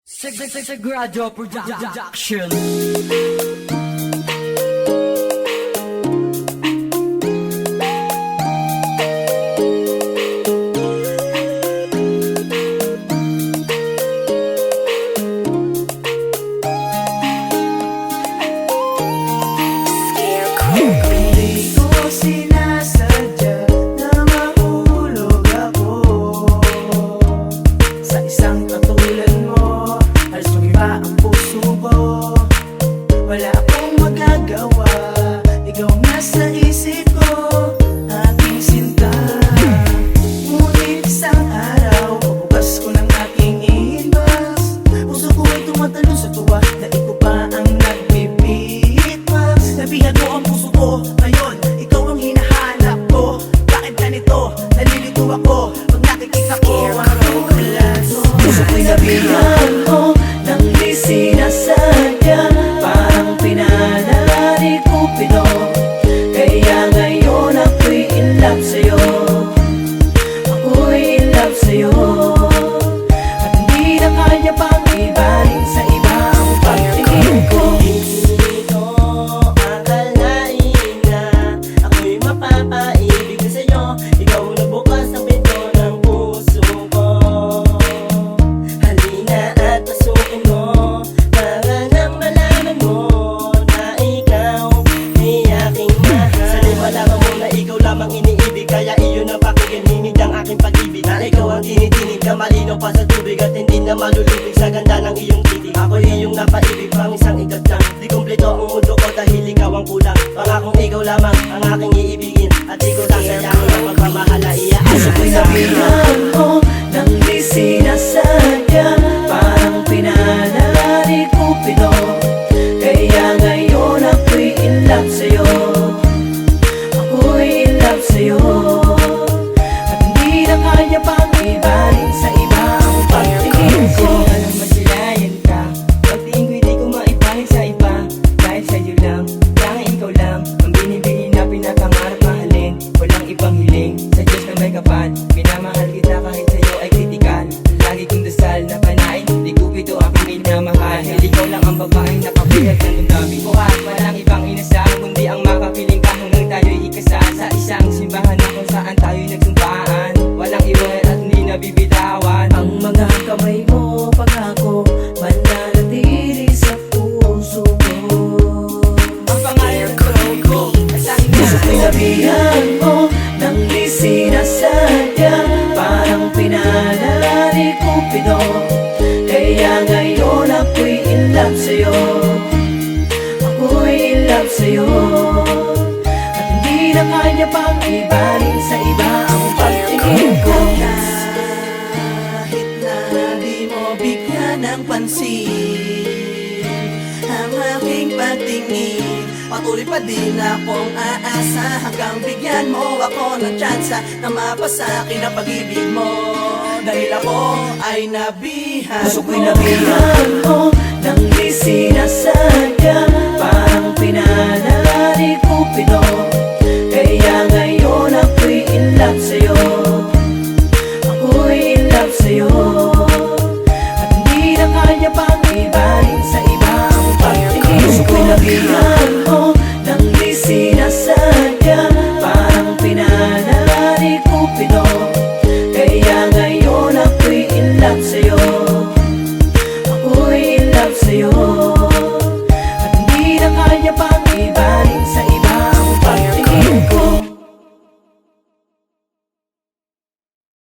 Sagrado Production. Hindi ko sinasadya na mahulog ako sa isang katulad mo. Halos lumiba ang puso ko. Wala akong magagawa, ikaw nasa isip ko, aking sinta. Ngunit isang araw, bukas ko ng aking inbox. Puso ko'y tumatalon sa tuwa, dahil ko pa ang nagbibitbox. Nabihag mo ang puso ko, ngayon ikaw ang hinahanap ko. Bakit ganito? Nalilito ako pag nakikita ko ang tulad mo. Puso ko'y nabihag mo nang di sinasadya, parang pinanari Cupido. Kaya ngayon ako'y in love sa'yo, ako'y in love sa'yo. At hindi na kanya pang ibaling sa iba ang pagtingin ko. Hindi ko akalain na ako'y mapapaibig na sa'yo. Ikaw ang nagbukas ng pinto ng puso ko. Halina at pasukin mo, para nang malaman mo na ikaw ay aking mahal. Sana'y malaman mo na ikaw lamang iniibig, kaya iyon ang pakikinig ang aking pag-ibig. Na ikaw ang tinitinig na malinaw pa sa tubig, at hindi na malulubig sa ganda ng iyong titig. Ako'y iyong napaibig pang isang ikatlang. Di kumpleto ang mundo ko dahil ikaw ang kulang. Pangakong ikaw lamang ang aking iibigin, at di ko sasayangin ang pagmamahala. Puso ko'y nabihag mo nang di sinasadya, parang pinanari Cupido. Kaya ngayon ako'y in love sa'yo, ako'y in love sa'yo. At hindi na kanya pang ibaling sa iba ang pagtingin ko. Alam masilayan ka, pagtingin ko'y di ko maipahid sa iba. Dahil sa'yo lang, tanging ikaw lang ang binibigin na pinakangarap mahalin. Walang ibang hiling, sa Diyos na may kapal. Minamahal kita kahit sa'yo ay kritikal. Lagi kong dasal na panain, di Cupido aking minamahal. Dahil ikaw lang ang babaeng nakabilag ng damdamin ko, at walang ibang inasahan kundi ang makapiling ka hanggang tayo'y ikasal sa isang simbahan na kung saan tayo'y nagsumpaan. Walang iwan at hindi nabibitawan. Ang mga kamay mo pangako mananatili sa puso ko. Ang pangalan ng ko ay sa akin Puso ko'y nabihag mo nang di sinasadya, parang pinanari Cupido. Kaya ngayon ako'y in love sa'yo, ako'y in love sa'yo. At hindi na kanya pang ibaling sa iba ang pagtingin ko. Kahit na di mo bigyan ng pansin ang aking pagtingin, patuloy pa din akong aasa hanggang bigyan mo ako ng tsansa na mapasa'kin ang pag-ibig mo. Dahil ako ay nabihag. Puso ko'y nabihag mo nang di sinasadya, parang pinanari Cupido. Kaya ngayon ako'y in love sa'yo, ako'y in love sa'yo. At hindi na kanya pang